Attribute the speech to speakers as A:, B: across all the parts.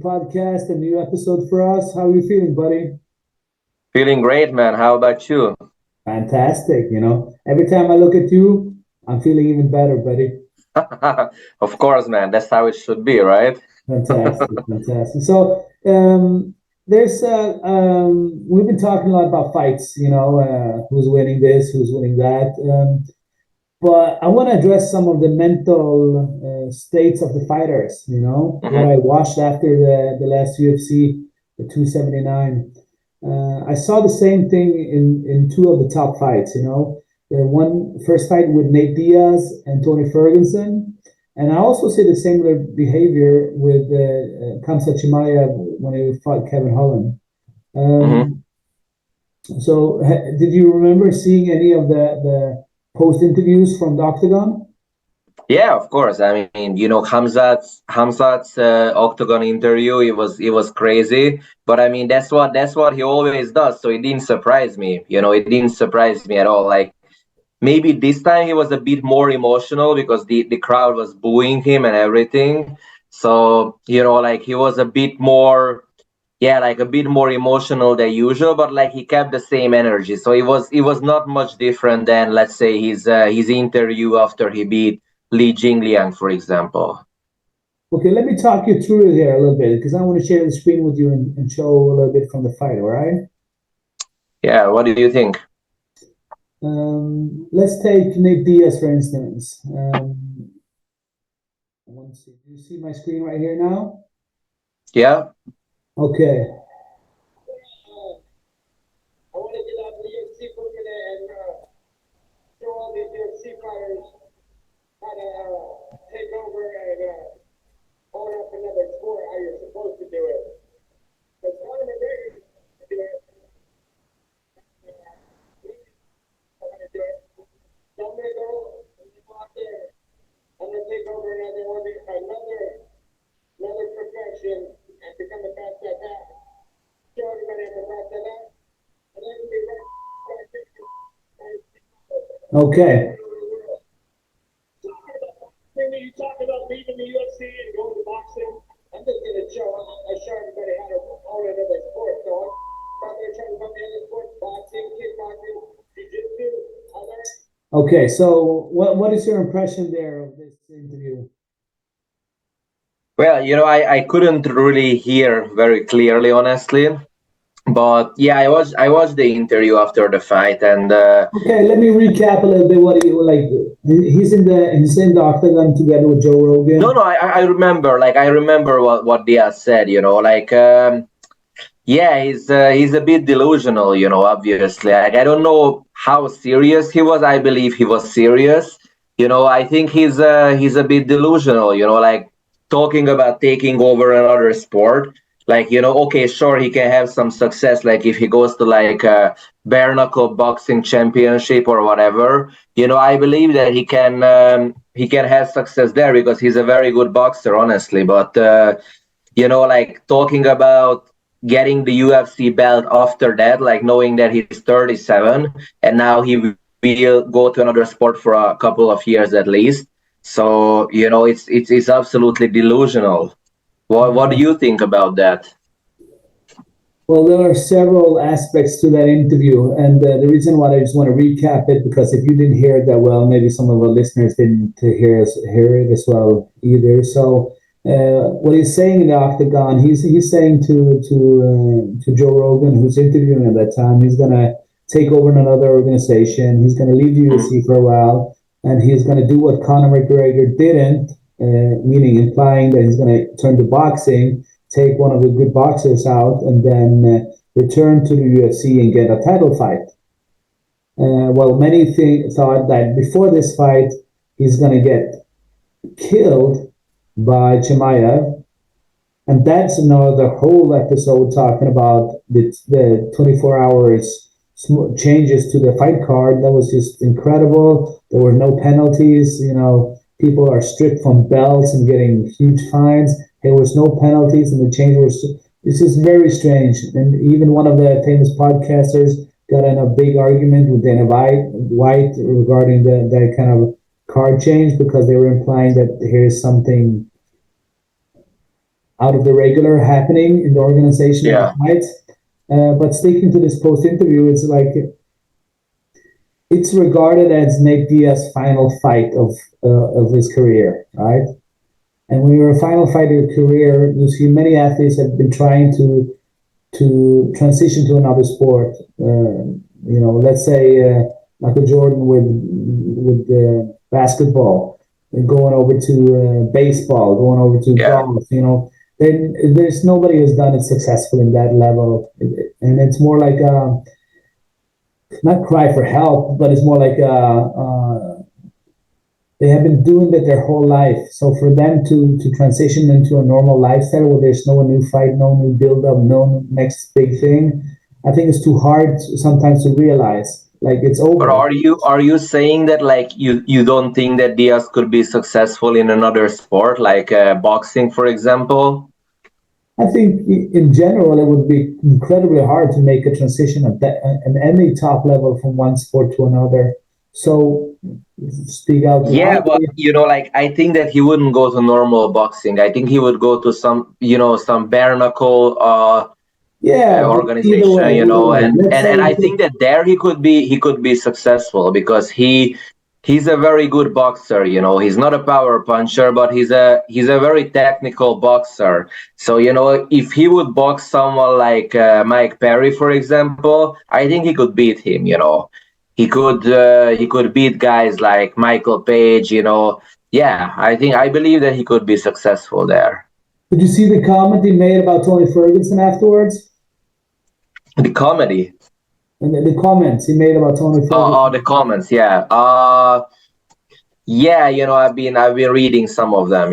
A: podcast, a new episode for us. How are you feeling, buddy?
B: Feeling great, man. How about you?
A: Fantastic. Every time I look at you, I'm feeling even better, buddy.
B: Of course, man. That's how it should be, right?
A: Fantastic, fantastic. So, we've been talking a lot about fights, who's winning this, who's winning that. But I want to address some of the mental states of the fighters, what
B: Hmm.
A: I watched after the last UFC, the 279. I saw the same thing in two of the top fights, The one first fight with Nate Diaz and Tony Ferguson. And I also see the similar behavior with Kamsa Chimaev when he fought Kevin Holland.
B: Hmm.
A: Um, did you remember seeing any of the post interviews from the Octagon?
B: Yeah, of course. I mean, Hamzat's Octagon interview. It was crazy, but I mean that's what he always does. So it didn't surprise me. It didn't surprise me at all. Like maybe this time he was a bit more emotional because the crowd was booing him and everything. So like he was a bit more, yeah, like a bit more emotional than usual, but like he kept the same energy. So it was not much different than, let's say, his interview after he beat Li Jingliang, for example.
A: Okay, let me talk you through it here a little bit because I want to share the screen with you and show a little bit from the fight, all right?
B: Yeah, what do you think?
A: Let's take Nate Diaz, for instance. Do you see my screen right here now?
B: Yeah.
A: Okay. Okay. Okay, so what is your impression there of this interview?
B: Well, I couldn't really hear very clearly, honestly. But yeah, I watched the interview after the fight, and
A: Okay, let me recap a little bit what he like. He's in the Octagon together with Joe
B: no,
A: Rogan.
B: no, I remember what Diaz said. Like yeah, he's a bit delusional. Obviously, like I don't know how serious he was. I believe he was serious. I think he's a bit delusional. Like talking about taking over another sport. Like okay, sure, he can have some success. Like if he goes to like a bare knuckle boxing championship or whatever. I believe that he can have success there because he's a very good boxer, honestly. But like talking about getting the UFC belt after that, like knowing that he's 37 and now he will go to another sport for a couple of years at least. So it's absolutely delusional. What do you think about that?
A: Well, there are several aspects to that interview, and the reason why I just want to recap it because if you didn't hear it that well, maybe some of our listeners didn't hear it as well either. So, what he's saying in the Octagon, he's saying to Joe Rogan, who's interviewing at that time, he's gonna take over another organization. He's gonna leave the UFC for a while, and he's gonna do what Conor McGregor didn't, meaning implying that he's gonna turn to boxing, take one of the good boxers out, and then return to the UFC and get a title fight. Well, many thought that before this fight, he's going to get killed by Chimaev. And that's another whole episode talking about the 24 hours changes to the fight card. That was just incredible. There were no penalties. People are stripped from belts and getting huge fines. There was no penalties, and the change was. This is very strange. And even one of the famous podcasters got in a big argument with Dana White regarding that kind of card change because they were implying that here's something out of the regular happening in the organization of the
B: Yeah.
A: fights. But sticking to this post interview, it's like it's regarded as Nate Diaz's final fight of his career, right? And when you're a final fight of your career, you see many athletes have been trying to transition to another sport. Let's say Michael Jordan with basketball, and going over to baseball, going over to
B: Yeah.
A: golf. Then there's nobody who's done it successful in that level, and it's more like not cry for help, but it's more like they have been doing that their whole life. So for them to transition into a normal lifestyle where there's no new fight, no new build up, no next big thing, I think it's too hard sometimes to realize. Like it's
B: But
A: over.
B: are you saying that like you don't think that Diaz could be successful in another sport like boxing, for example?
A: I think in general it would be incredibly hard to make a transition at any top level from one sport to another. So speak out
B: Yeah, but
A: loudly.
B: like I think that he wouldn't go to normal boxing. I think he would go to some bare knuckle
A: Yeah, but
B: organization,
A: either way.
B: and I think that there he could be successful because he's a very good boxer. He's not a power puncher, but he's a very technical boxer. So if he would box someone like Mike Perry, for example, I think he could beat him. He could beat guys like Michael Page. Yeah, I believe that he could be successful there.
A: Did you see the comment he made about Tony Ferguson afterwards?
B: The comedy.
A: And the comments he made about Tony
B: Oh, the
A: Ferguson.
B: comments, yeah. Yeah, I've been reading some of them.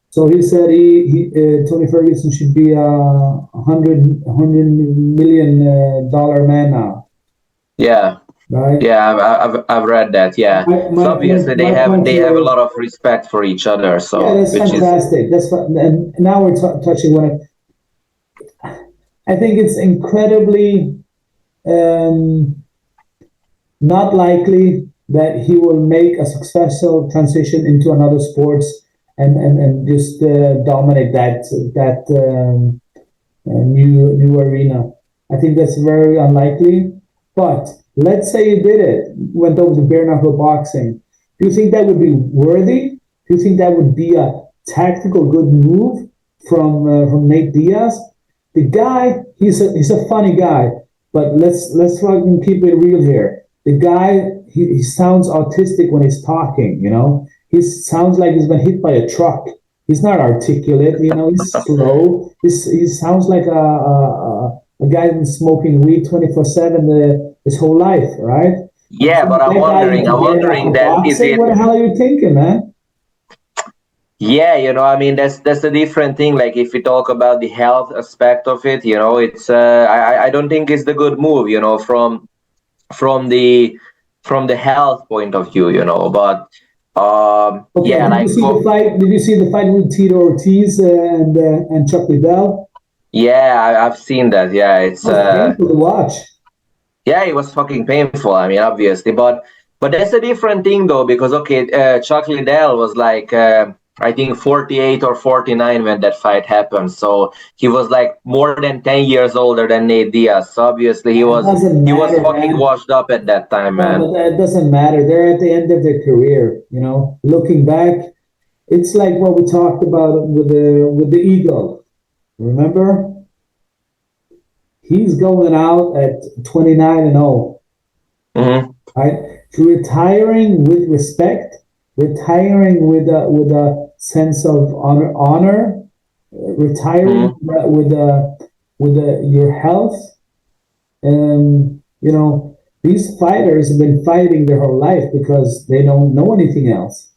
A: So he said Tony Ferguson should be a hundred million dollar man now,
B: Yeah,
A: right?
B: yeah, I've read that. Yeah,
A: My
B: so
A: my my,
B: obviously they
A: my
B: have
A: point
B: they have a
A: here is,
B: lot of respect for each other.
A: yeah,
B: So
A: that's
B: which is
A: fantastic. And now we're touching one. I think it's incredibly um, not likely that he will make a successful transition into another sports and just dominate that new arena. I think that's very unlikely. But let's say you did it, went over to bare knuckle boxing. Do you think that would be worthy? Do you think that would be a tactical good move from Nate Diaz? The guy, he's a funny guy, but let's fucking keep it real here. The guy, he sounds autistic when he's talking. He sounds like he's been hit by a truck. He's not articulate. He's slow. He sounds like a guy who's smoking weed 24/7 his whole life, right? And
B: yeah,
A: so
B: but I'm
A: that guy
B: wondering,
A: into
B: I'm
A: bare
B: wondering
A: knuckle
B: that is
A: boxing.
B: it?
A: What the hell are you thinking, man?
B: Yeah, that's a different thing. Like if we talk about the health aspect of it, it's I don't think it's the good move, from the from the health point of view. But
A: Okay,
B: yeah,
A: did you
B: like
A: see the
B: for
A: fight? Did you see the fight with Tito Ortiz and Chuck Liddell?
B: yeah, I've seen that. Yeah, it's
A: That was painful to watch.
B: yeah, it was fucking painful. I mean, obviously, but that's a different thing though, because okay, Chuck Liddell was like I think 48 or 49 when that fight happened. So he was like more than 10 years older than Nate Diaz. So obviously he
A: It
B: was
A: doesn't
B: he was
A: matter,
B: fucking
A: man.
B: washed up at that time,
A: No,
B: man.
A: but that doesn't matter. They're at the end of their career. Looking back, it's like what we talked about with the Eagle. Remember, he's going out at 29-0.
B: Hmm.
A: Right, retiring with respect, retiring with a sense of honor, retiring
B: Hmm.
A: with your health. These fighters have been fighting their whole life because they don't know anything else.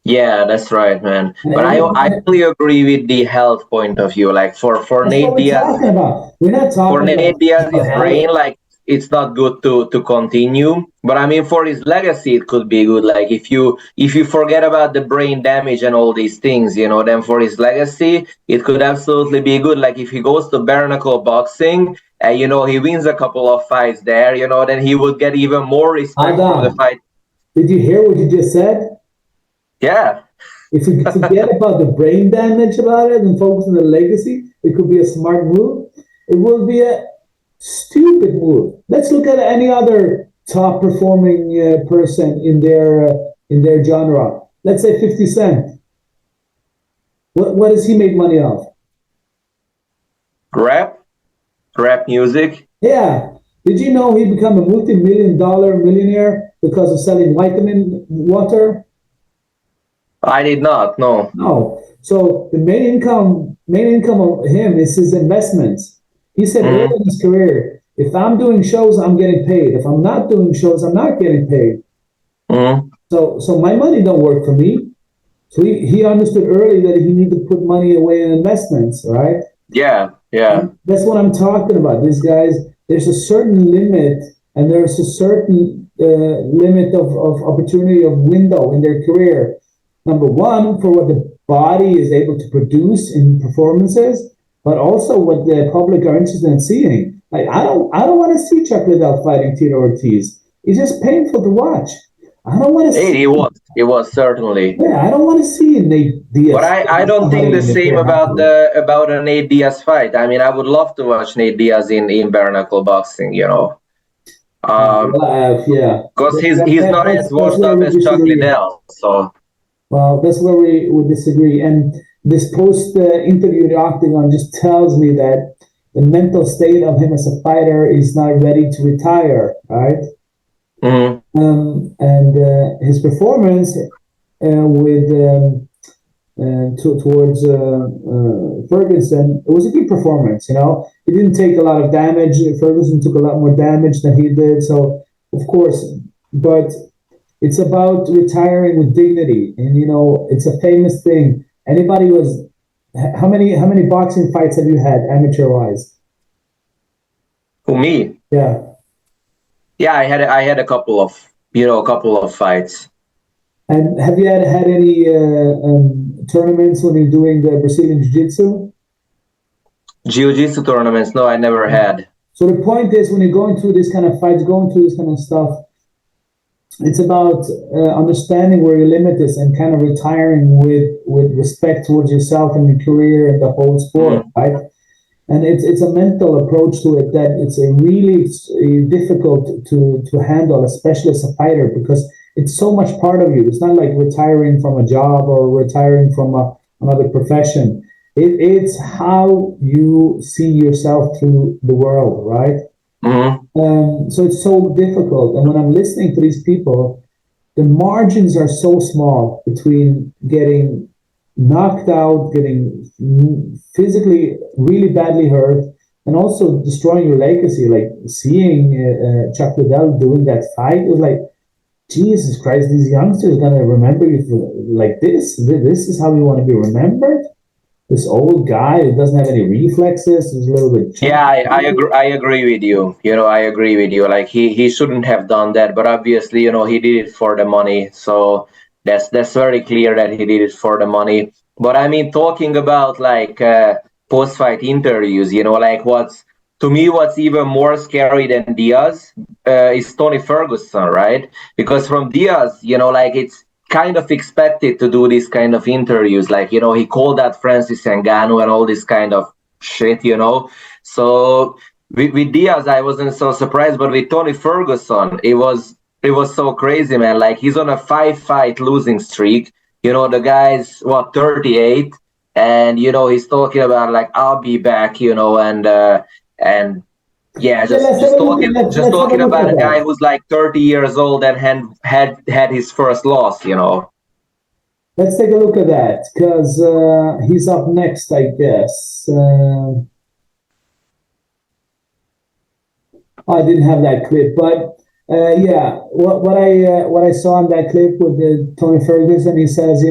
B: Yeah, that's right, man.
A: And,
B: But I
A: and
B: really agree with the health point of view. Like for
A: that's what
B: Nate
A: we're
B: Diaz,
A: talking about. We're not
B: for
A: talking
B: Nate
A: about
B: Diaz's
A: health.
B: brain, like it's not good to continue. But I mean, for his legacy, it could be good. Like if you forget about the brain damage and all these things, then for his legacy, it could absolutely be good. Like if he goes to bare knuckle boxing, and he wins a couple of fights there, then he would get even more respect from the
A: Adam,
B: fight.
A: did you hear what you just said?
B: Yeah.
A: If we forget about the brain damage about it and focus on the legacy, it could be a smart move. It will be a stupid move. Let's look at any other top performing person in their genre. Let's say 50 Cent. What does he make money off?
B: Rap music.
A: Yeah. Did you know he became a multi-million-dollar millionaire because of selling vitamin water?
B: I did not know.
A: No. So the main income of him is his investments. He said early in his career, if I'm doing shows, I'm getting paid. If I'm not doing shows, I'm not getting paid.
B: Mm-hmm.
A: So my money don't work for me. So he understood early that he needed to put money away in investments, right?
B: Yeah.
A: And that's what I'm talking about. These guys, there's a certain limit, and there's a certain limit of opportunity of window in their career. Number one, for what the body is able to produce in performances, but also what the public are interested in seeing. Like I don't want to see Chuck Liddell fighting Tito Ortiz. It's just painful to watch. I don't want to see.
B: It was certainly.
A: Yeah, I don't want to see Nate
B: But
A: Diaz.
B: I don't think the same about a Nate Diaz fight. I mean, I would love to watch Nate Diaz in bare knuckle boxing.
A: Yeah,
B: Because he's not as
A: that's
B: washed
A: where
B: up
A: we
B: as Chuck
A: disagree.
B: Liddell. So
A: Well, that's where we would disagree. And this post interview, the Octagon just tells me that the mental state of him as a fighter is not ready to retire, right?
B: mhm.
A: And his performance with towards Ferguson, it was a good performance. He didn't take a lot of damage. Ferguson took a lot more damage than he did. So, of course, but it's about retiring with dignity, and it's a famous thing. Anybody was how many boxing fights have you had amateur wise?
B: For me,
A: Yeah,
B: yeah, I had a couple of fights.
A: and have you had any tournaments when you're doing the Brazilian Jiu-Jitsu?
B: Jiu-Jitsu tournaments? No, I never had.
A: So the point is, when you're going through this kind of fights, going through this kind of stuff, it's about understanding where your limit is and kind of retiring with respect towards yourself and your career and the whole sport, right? And it's a mental approach to it that it's a really difficult to handle, especially as a fighter, because it's so much part of you. It's not like retiring from a job or retiring from another profession. It's how you see yourself through the world, right? So it's so difficult. And when I'm listening to these people, the margins are so small between getting knocked out, getting physically really badly hurt, and also destroying your legacy. Like seeing Chuck Liddell doing that fight, it was like, Jesus Christ, these youngsters are gonna remember you for like this. This is how you want to be remembered. This old guy who doesn't have any reflexes, is a little bit chunky.
B: Yeah, I agree. I agree with you. I agree with you. Like he shouldn't have done that, but obviously, he did it for the money. So that's very clear that he did it for the money. But I mean, talking about like post-fight interviews, like what's even more scary than Diaz is Tony Ferguson, right? Because from Diaz, like it's kind of expected to do these kind of interviews. Like, he called out Francis Ngannou and all this kind of shit. So with Diaz, I wasn't so surprised, but with Tony Ferguson, it was so crazy, man. Like he's on a 5-fight losing streak. The guy's 38, and he's talking about like I'll be back, and yeah,
A: Okay,
B: just
A: let's have a
B: talking
A: look
B: about
A: at
B: a guy
A: that.
B: who's like 30 years old and had his first loss.
A: Let's take a look at that because he's up next, I guess. I didn't have that clip, but yeah, what I saw in that clip with Tony Ferguson, he says,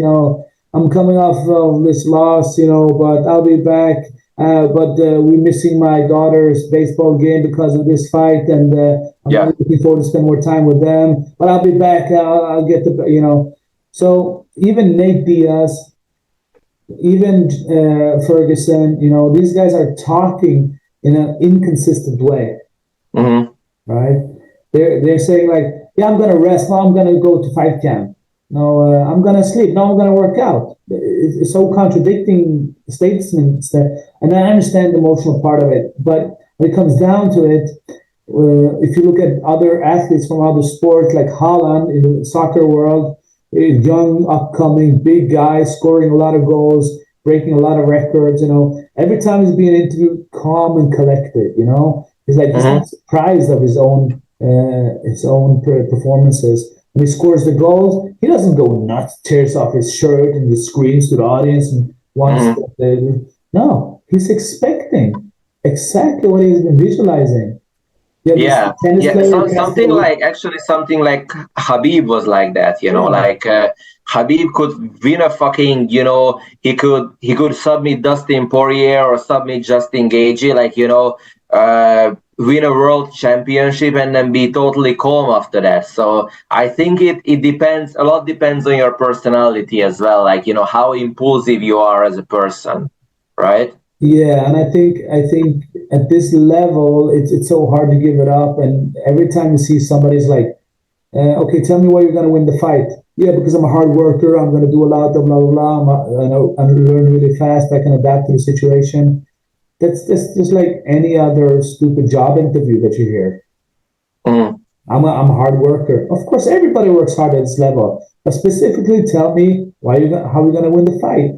A: I'm coming off of this loss, but I'll be back. But we're missing my daughter's baseball game because of this fight, and I'm
B: Yeah.
A: really looking forward to spend more time with them. But I'll be back. I'll get the. So even Nate Diaz, even Ferguson, these guys are talking in an inconsistent way,
B: Hmm.
A: right? They're saying like, yeah, I'm gonna rest. Well, I'm gonna go to fight camp. No, I'm gonna sleep. No, I'm gonna work out. It's so contradicting statements that, and I understand the emotional part of it. But when it comes down to it, if you look at other athletes from other sports, like Haaland in the soccer world, a young, upcoming, big guy, scoring a lot of goals, breaking a lot of records. Every time he's being interviewed, calm and collected. He's
B: Hmm.
A: not surprised of his own performances. When he scores the goals, he doesn't go nuts, tears off his shirt, and just screams to the audience and wants
B: Hmm.
A: to. No, he's expecting exactly what he's been visualizing. Yeah, this
B: Yeah,
A: tennis
B: yeah.
A: player has
B: Something
A: to.
B: like actually something like Habib was like that.
A: Yeah,
B: Like Habib could win a fucking. He could submit Dustin Poirier or submit Justin Gaethje. Like win a world championship and then be totally calm after that. So I think it depends. A lot depends on your personality as well. Like how impulsive you are as a person, right?
A: yeah, and I think at this level, it's so hard to give it up. And every time you see somebody's like, okay, tell me why you're going to win the fight. Yeah, because I'm a hard worker. I'm going to do a lot of blah blah blah. I learn really fast. I can adapt to the situation. That's just like any other stupid job interview that you hear.
B: Mm.
A: I'm a hard worker. Of course, everybody works hard at this level. But specifically, tell me how are you going to win the fight?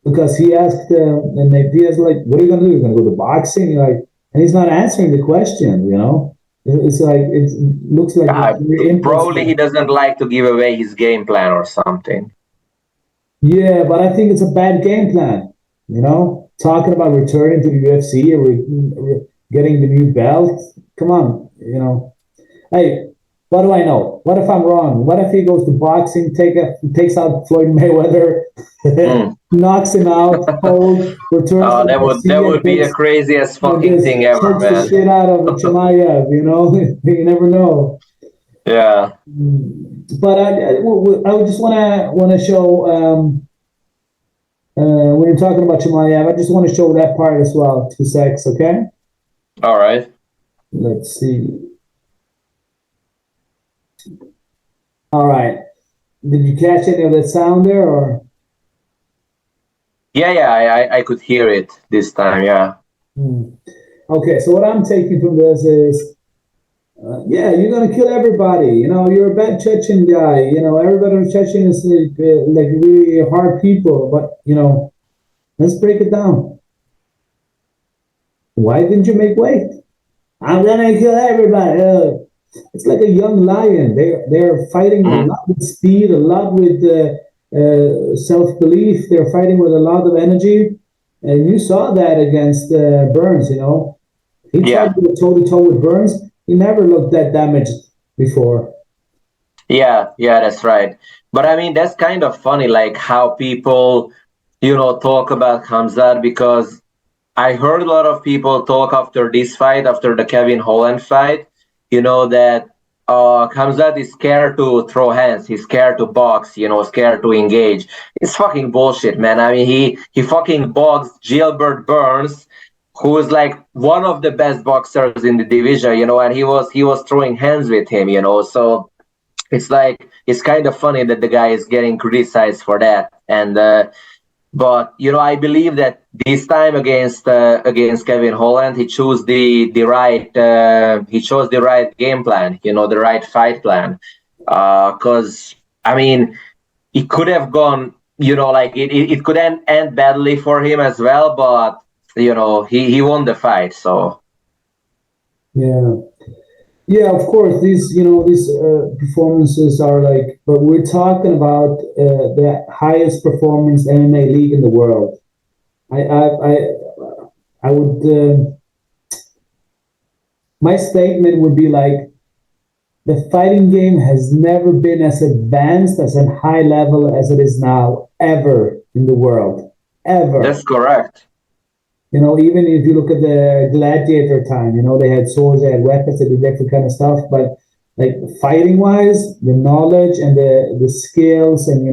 A: Because he asked Nate Diaz, like, what are you going to do? You're going to go to boxing? Like, and he's not answering the question. It's like it looks like a very
B: Probably he
A: impulsive.
B: doesn't like to give away his game plan or something.
A: Yeah, but I think it's a bad game plan. Talking about returning to the UFC or getting the new belt. Come on. Hey, what do I know? What if I'm wrong? What if he goes to boxing, takes out Floyd Mayweather,
B: Mm.
A: knocks him out cold, returns to the
B: That
A: UFC and
B: would be the
A: takes
B: craziest fucking
A: just
B: thing ever,
A: chokes the
B: man.
A: shit out of Chimaev? You never know.
B: Yeah.
A: But I just wanna show when you're talking about Chimaev, I just want to show that part as well. 2 secs, okay?
B: All right.
A: Let's see. All right. Did you catch any of that sound there, or?
B: Yeah, yeah. I could hear it this time. Yeah.
A: Hmm. Okay, so what I'm taking from this is, yeah, you're gonna kill everybody. You're a bad Chechen guy. Everybody in Chechen is like really hard people. But let's break it down. Why didn't you make weight? I'm gonna kill everybody. It's like a young lion. They're fighting a
B: Hmm.
A: lot with speed, a lot with self belief. They're fighting with a lot of energy, and you saw that against Burns. He tried
B: Yeah.
A: to go toe to toe with Burns. He never looked that damaged before.
B: Yeah. Yeah. That's right. But I mean, that's kind of funny, like how people, talk about Hamzat because I heard a lot of people talk after this fight, after the Kevin Holland fight, that Khamzat is scared to throw hands, he's scared to box, scared to engage. It's fucking bullshit, man. I mean, he fucking boxed Gilbert Burns, who is like one of the best boxers in the division, and he was throwing hands with him, So it's like it's kind of funny that the guy is getting criticized for that, and but I believe that this time against Kevin Holland, he chose the right game plan, the right fight plan. Because I mean, it could have gone, like it could end badly for him as well, but he won the fight. So
A: Yeah. Yeah, of course. These performances are like, but we're talking about the highest performance MMA league in the world. I would. My statement would be like the fighting game has never been as advanced as a high level as it is now, ever in the world, ever.
B: that's correct.
A: Even if you look at the gladiator time, they had swords, they had weapons, they did different kind of stuff. But like fighting wise, the knowledge and the skills, and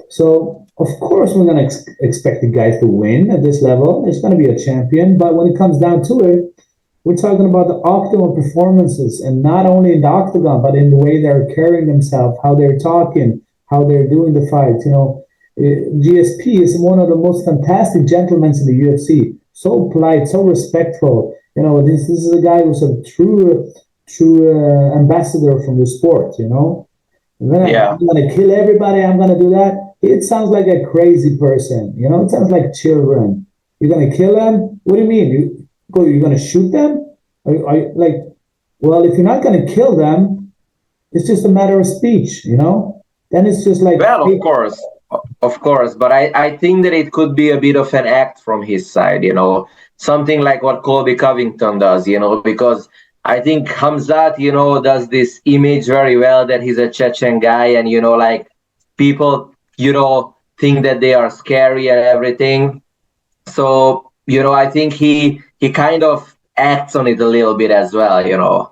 A: so of course we're gonna expect the guys to win at this level. There's gonna be a champion, but when it comes down to it, we're talking about the octagon performances, and not only in the octagon, but in the way they're carrying themselves, how they're talking, how they're doing the fights. GSP is one of the most fantastic gentlemen in the UFC. So polite, so respectful. This is a guy who's a true ambassador from the sport. I'm gonna kill everybody. I'm gonna do that. It sounds like a crazy person. It sounds like children. You're gonna kill them? What do you mean? You're gonna shoot them? Like, well, if you're not gonna kill them, it's just a matter of speech. Then it's just like,
B: Well, of course, but I think that it could be a bit of an act from his side, something like what Colby Covington does, because I think Hamzat, does this image very well that he's a Chechen guy, and like people, think that they are scary and everything. So I think he kind of acts on it a little bit as well.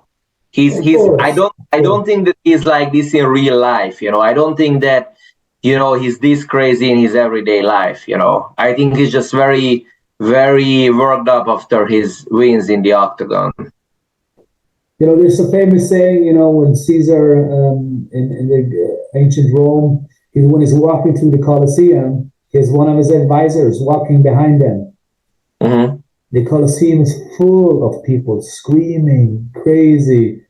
B: He's I don't think that he's like this in real life. I don't think that he's this crazy in his everyday life. I think he's just very, very worked up after his wins in the Octagon.
A: There's a famous saying, when Caesar in the ancient Rome, when he's walking through the Colosseum, he has one of his advisors walking behind him.
B: Mm-hmm.
A: The Colosseum is full of people screaming, crazy,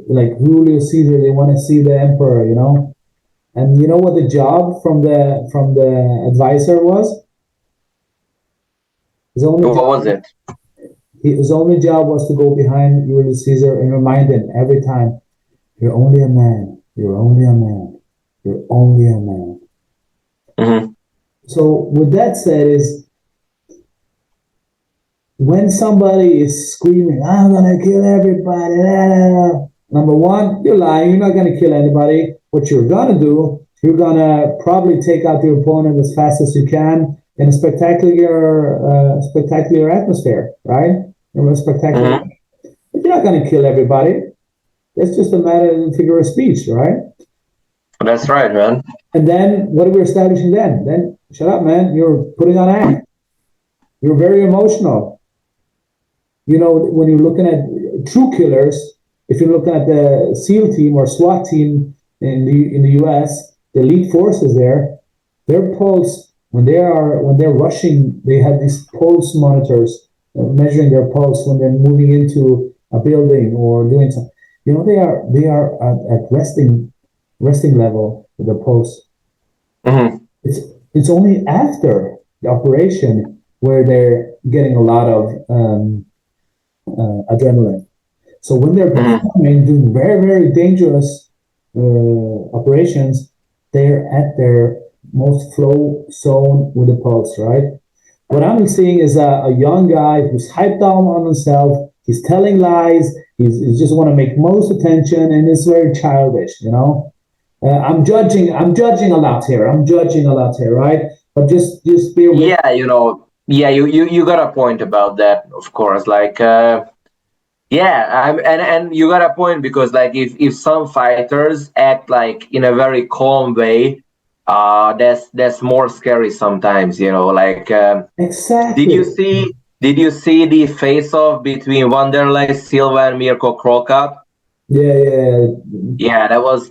A: like Julius Caesar. They want to see the emperor, And you know what the job from the advisor was?
B: What was it?
A: His only job was to go behind Julius Caesar and remind him every time, "You're only a man. You're only a man. You're only a man."
B: Mm-hmm.
A: So with that said, is when somebody is screaming, "I'm gonna kill everybody," number one, you're lying. You're not gonna kill anybody. What you're gonna do, you're gonna probably take out your opponent as fast as you can in a spectacular atmosphere, right? In a spectacular.
B: Mm-hmm.
A: But you're not gonna kill everybody. It's just a matter of figure of speech, right?
B: That's right, man.
A: And then what are we establishing then? Then shut up, man. You're putting on act. You're very emotional. When you're looking at true killers, if you're looking at the SEAL team or SWAT team in the US, the elite forces there, their pulse when they're rushing, they have these pulse monitors measuring their pulse when they're moving into a building or doing something. They are at resting level with the pulse.
B: Mm-hmm.
A: It's only after the operation where they're getting a lot of adrenaline. So when they're performing, doing very, very dangerous operations, they're at their most flow zone with the pulse, right? What I'm seeing is a young guy who's hyped down on himself. He's telling lies. He's just want to make most attention, and it's very childish, I'm judging a lot here. Right? But just be aware.
B: Yeah, you got a point about that, of course. Like, and you got a point because, like, if some fighters act like in a very calm way, that's more scary sometimes. Like,
A: Exactly.
B: Did you see the face-off between Wanderlei Silva and Mirko Cro Cop?
A: Yeah.
B: Yeah, that was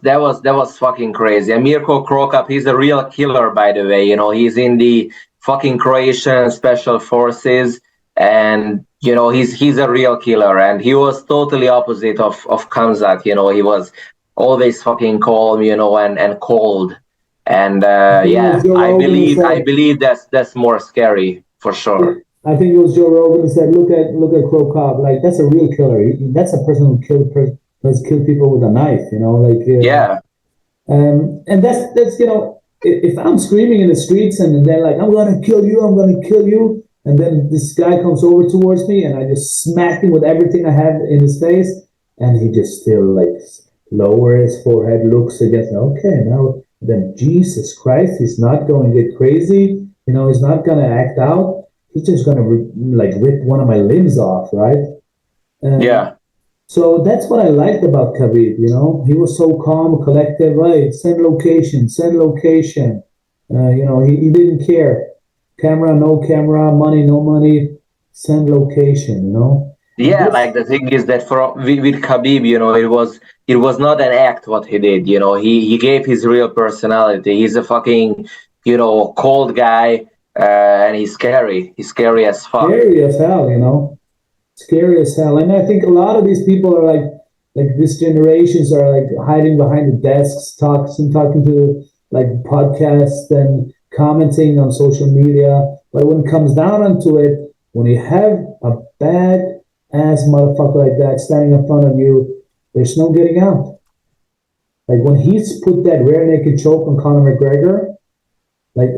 B: fucking crazy. And Mirko Cro Cop, he's a real killer, by the way. He's in the fucking Croatian Special Forces, and he's a real killer. And he was totally opposite of Kamzat. He was always fucking calm, and cold. And I believe that's more scary for sure.
A: I think it was Joe Rogan who said, "Look at Cro Cop. Like that's a real killer. That's a person who has killed people with a knife.
B: Yeah.
A: And that's if I'm screaming in the streets and they're like, I'm gonna kill you, and then this guy comes over towards me and I just smack him with everything I have in his face, and he just still like lower his forehead, looks against me. Okay, now then Jesus Christ, he's not going to get crazy. He's not gonna act out. He's just gonna rip one of my limbs off, right?
B: Yeah.
A: So that's what I liked about Khabib. He was so calm, collective. Right, send location. He didn't care. Camera, no camera. Money, no money. Send location.
B: Yeah, like the thing is that with Khabib, it was not an act what he did. He gave his real personality. He's a fucking cold guy, and he's scary. He's scary as fuck.
A: Scary as hell, scary as hell. And I think a lot of these people are like this generations are like hiding behind the desks, talking to like podcasts and commenting on social media. But when it comes down onto it, when you have a bad ass motherfucker like that standing in front of you, there's no getting out. Like when he's put that rear naked choke on Conor McGregor, like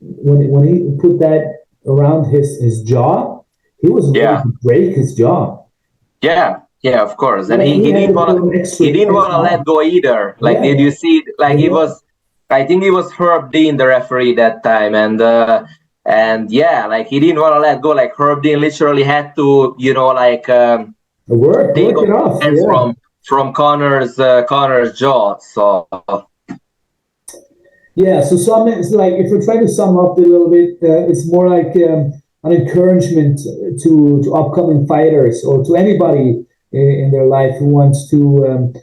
A: when he put that around his jaw, he was ready to break his jaw.
B: Yeah, of course. And
A: Like,
B: he didn't want to let go either. Like,
A: yeah.
B: did you see it? Like, I think it was Herb Dean, the referee that time, and yeah, like he didn't want to let go. Like Herb Dean literally had to,
A: work it off.
B: Hands from Connor's jaw. So
A: yeah, so it's like if we're trying to sum up it a little bit, it's more like an encouragement to upcoming fighters or to anybody in their life who wants to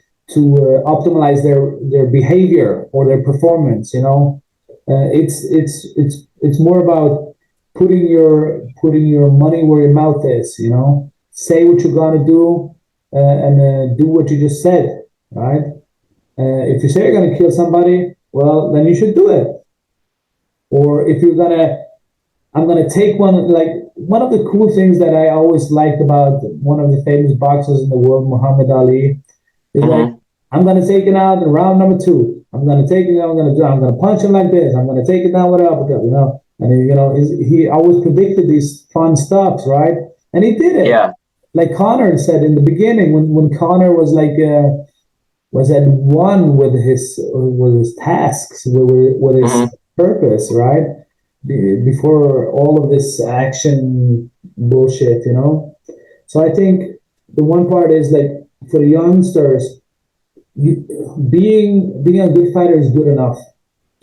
A: optimize their behavior or their performance. It's more about putting your money where your mouth is. Say what you're gonna do and do what you just said. Right? If you say you're gonna kill somebody, well, then you should do it. Or if I'm gonna take one. Like one of the cool things that I always liked about one of the famous boxers in the world, Muhammad Ali, is like I'm gonna take it out in round number 2. I'm gonna take it. I'm gonna punch him like this. I'm gonna take it down with an uppercut. And he always predicted these fun stuffs, right? And he did it.
B: Yeah.
A: Like Conor said in the beginning, when Conor was like. Was at one with his tasks, with his purpose, right? Before all of this action bullshit, So I think the one part is like for the youngsters, being a good fighter is good enough.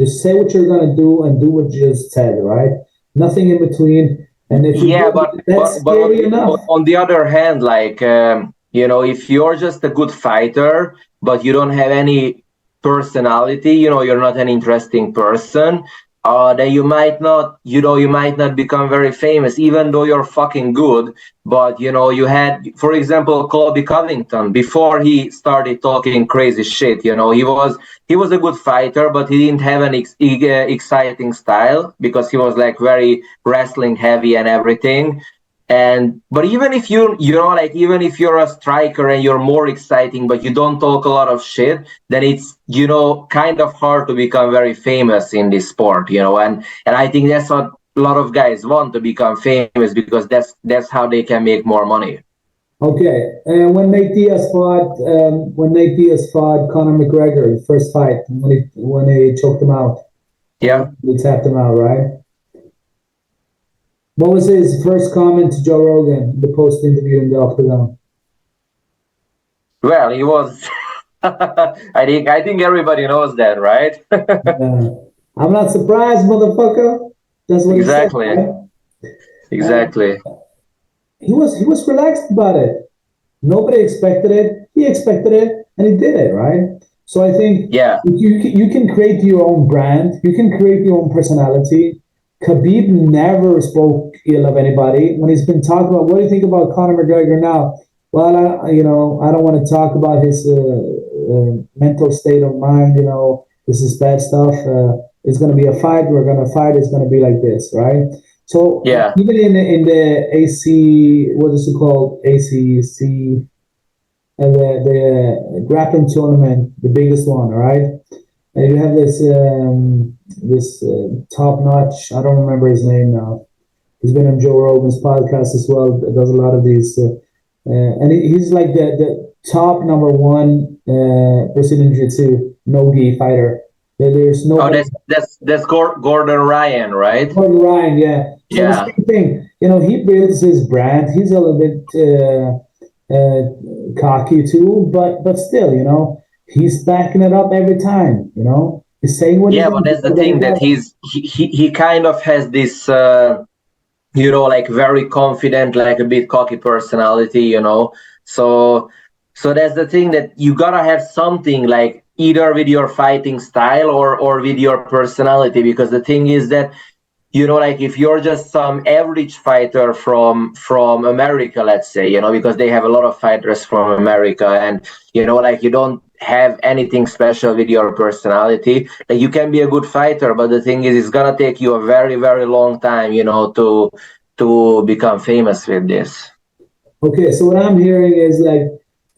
A: Just say what you're gonna do and do what you just said, right? Nothing in between. And if that's scary enough.
B: On the other hand, like if you're just a good fighter but you don't have any personality, you're not an interesting person, then you might not become very famous, even though you're fucking good. But you had, for example, Colby Covington, before he started talking crazy shit, he was a good fighter, but he didn't have an exciting style because he was like very wrestling heavy and everything. But even if even if you're a striker and you're more exciting but you don't talk a lot of shit, then it's kind of hard to become very famous in this sport, and I think that's what a lot of guys want, to become famous, because that's how they can make more money.
A: Okay, and when Nate Diaz fought Conor McGregor, the first fight, when he choked him out, he tapped him out, right? What was his first comment to Joe Rogan, the post-interview in the Octagon?
B: Well, he was. I think everybody knows that, right?
A: I'm not surprised, motherfucker. That's what
B: exactly.
A: He said, right?
B: Exactly.
A: He was relaxed about it. Nobody expected it. He expected it, and he did it, right? So I think you can create your own brand. You can create your own personality. Khabib never spoke ill of anybody. When he's been talking about, what do you think about Conor McGregor now? Well, I don't want to talk about his mental state of mind. This is bad stuff. It's going to be a fight. We're going to fight. It's going to be like this, right? So even in the AC, what is it called? ACC, and the grappling tournament, the biggest one, right? And you have this top notch. I don't remember his name now. He's been on Joe Rogan's podcast as well. Does a lot of these, and he's like the top number one Brazilian Jiu-Jitsu no-gi fighter. There's no.
B: Oh, that's Gordon Ryan, right?
A: Gordon Ryan, yeah. So the same thing. He builds his brand. He's a little bit cocky too, but still, he's backing it up every time. He's saying what.
B: Yeah, but that's the thing, that he kind of has this like very confident, like a bit cocky personality. So So that's the thing, that you gotta have something like either with your fighting style or with your personality, because the thing is that, like if you're just some average fighter from America, let's say, because they have a lot of fighters from America, and like you don't have anything special with your personality, like you can be a good fighter, but the thing is, it's gonna take you a very, very long time, to become famous with this.
A: Okay, so what I'm hearing is like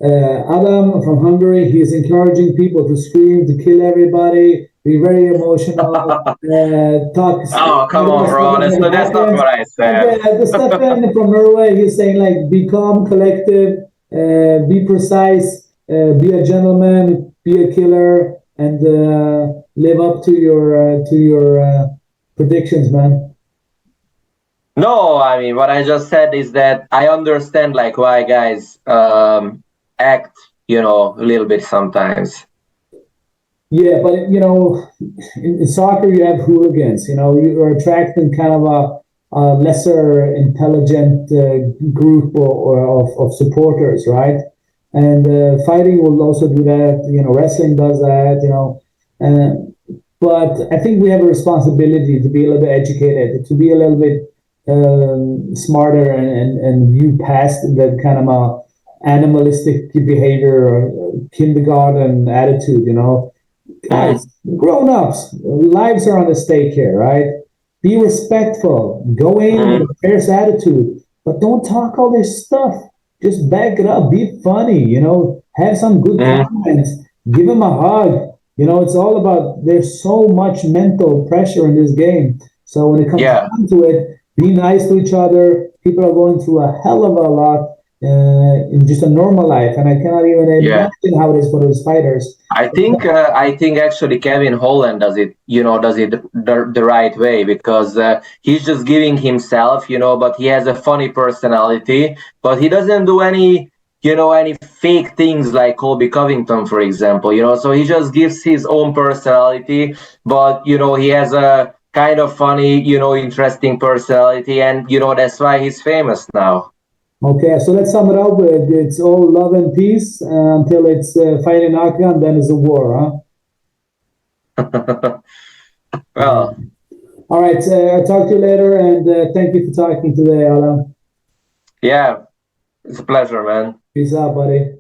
A: Adam from Hungary, he's encouraging people to scream, to kill everybody, be very emotional, talk.
B: Oh, come on, bro. That's not what I
A: And
B: said.
A: the Stefan from Norway, he's saying like be calm, collective, be precise, be a gentleman, be a killer, and live up to your predictions, man.
B: No, I mean, what I just said is that I understand like why guys act, a little bit sometimes.
A: Yeah, but in soccer you have hooligans. You are attracting kind of a lesser intelligent group of supporters, right? And fighting will also do that. Wrestling does that. But I think we have a responsibility to be a little bit educated, to be a little bit smarter, and view past that kind of animalistic behavior or kindergarten attitude. Guys,
B: Mm,
A: grown-ups, lives are on the stake here, right? Be respectful, go in with
B: mm,
A: a fierce attitude, but don't talk all this stuff. Just back it up, be funny, have some good
B: mm.
A: comments, give them a hug. It's all about, there's so much mental pressure in this game. So when it comes
B: Yeah.
A: down to it, be nice to each other. People are going through a hell of a lot in just a normal life, and I cannot even
B: Yeah.
A: imagine how it is for those fighters.
B: I think actually Kevin Holland does it the right way, because he's just giving himself, but he has a funny personality, but he doesn't do any fake things like Colby Covington, for example, so he just gives his own personality, but he has a kind of funny, interesting personality, and that's why he's famous now.
A: Okay, so let's sum it up. It's all love and peace until it's fight in Octagon, then it's a war, huh?
B: Well,
A: All right, I'll talk to you later, and thank you for talking today, Alan.
B: yeah, it's a pleasure, man.
A: Peace out, buddy.